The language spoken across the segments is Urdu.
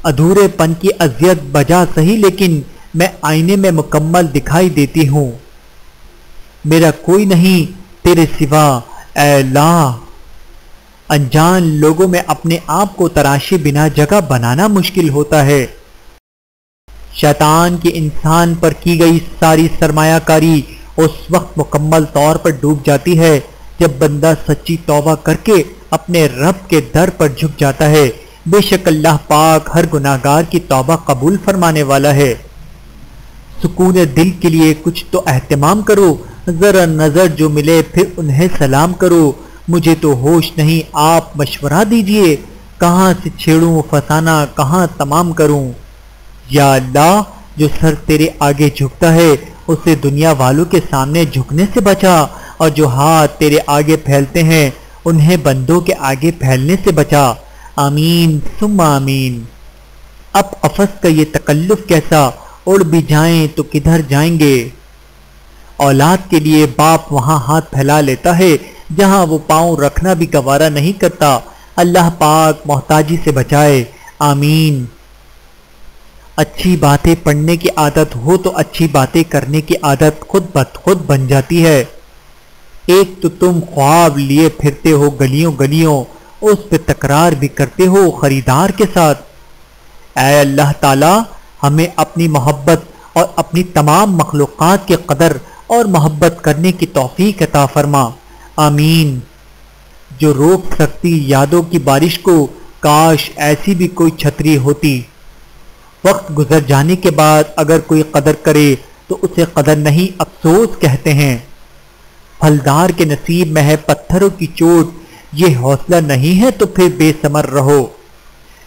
ادھورے پن کی اذیت بجا سہی لیکن میں آئینے میں مکمل دکھائی دیتی ہوں۔ میرا کوئی نہیں تیرے سوا اے اللہ۔ انجان لوگوں میں اپنے آپ کو تراشے بنا جگہ بنانا مشکل ہوتا ہے۔ شیطان کی انسان پر کی گئی ساری سرمایہ کاری اس وقت مکمل طور پر ڈوب جاتی ہے جب بندہ سچی توبہ کر کے اپنے رب کے در پر جھک جاتا ہے۔ بے شک اللہ پاک ہر گناہگار کی توبہ قبول فرمانے والا ہے۔ سکون دل کے لیے کچھ تو اہتمام کرو، ذرا نظر جو ملے پھر انہیں سلام کرو۔ مجھے تو ہوش نہیں، آپ مشورہ دیجئے، کہاں سے چھیڑوں فسانہ کہاں تمام کروں۔ یا اللہ، جو سر تیرے آگے جھکتا ہے اسے دنیا والوں کے سامنے جھکنے سے بچا، اور جو ہاتھ تیرے آگے پھیلتے ہیں انہیں بندوں کے آگے پھیلنے سے بچا۔ آمین ثم آمین۔ اب افس کا یہ تکلف کیسا، اڑ بھی جائیں تو کدھر جائیں گے۔ اولاد کے لیے باپ وہاں ہاتھ پھیلا لیتا ہے جہاں وہ پاؤں رکھنا بھی گوارا نہیں کرتا۔ اللہ پاک محتاجی سے بچائے، آمین۔ اچھی باتیں پڑھنے کی عادت ہو تو اچھی باتیں کرنے کی عادت خود بخود بن جاتی ہے۔ ایک تو تم خواب لیے پھرتے ہو گلیوں گلیوں، اس پہ تکرار بھی کرتے ہو خریدار کے ساتھ۔ اے اللہ تعالی، ہمیں اپنی محبت اور اپنی تمام مخلوقات کے قدر اور محبت کرنے کی توفیق عطا فرما، آمین۔ جو روک سکتی یادوں کی بارش کو، کاش ایسی بھی کوئی چھتری ہوتی۔ وقت گزر جانے کے بعد اگر کوئی قدر کرے تو اسے قدر نہیں افسوس کہتے ہیں۔ پھلدار کے نصیب میں ہے پتھروں کی چوٹ، یہ حوصلہ نہیں ہے تو پھر بے ثمر رہو۔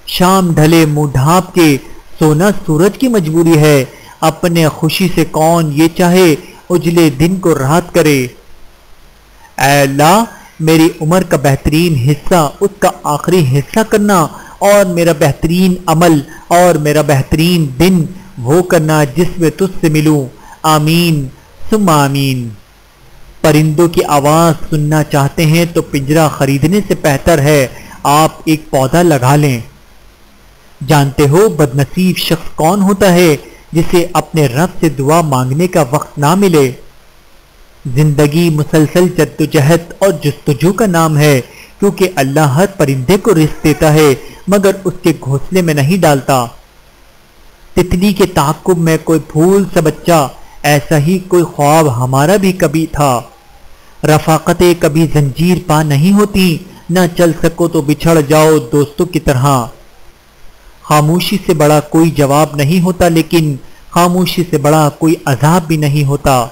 شام ڈھلے منہ ڈھانپ کے سونا سورج کی مجبوری ہے، اپنے خوشی سے کون یہ چاہے اجلے دن کو رات کرے۔ اے اللہ، میری عمر کا بہترین حصہ اس کا آخری حصہ کرنا، اور میرا بہترین عمل اور میرا بہترین دن وہ کرنا جس میں تجھ سے ملوں، آمین ثم آمین۔ پرندوں کی آواز سننا چاہتے ہیں تو پنجرہ خریدنے سے بہتر ہے آپ ایک پودا لگا لیں۔ جانتے ہو بد نصیب شخص کون ہوتا ہے جسے اپنے رب سے دعا مانگنے کا وقت نہ ملے۔ زندگی مسلسل جدوجہد اور جستجو کا نام ہے، کیونکہ اللہ ہر پرندے کو رزق دیتا ہے مگر اس کے گھونسلے میں نہیں ڈالتا۔ تتلی کے تعاقب میں کوئی پھول سا بچہ، ایسا ہی کوئی خواب ہمارا بھی کبھی تھا۔ رفاقتیں کبھی زنجیر پا نہیں ہوتی، نہ چل سکو تو بچھڑ جاؤ دوستوں کی طرح۔ خاموشی سے بڑا کوئی جواب نہیں ہوتا، لیکن خاموشی سے بڑا کوئی عذاب بھی نہیں ہوتا۔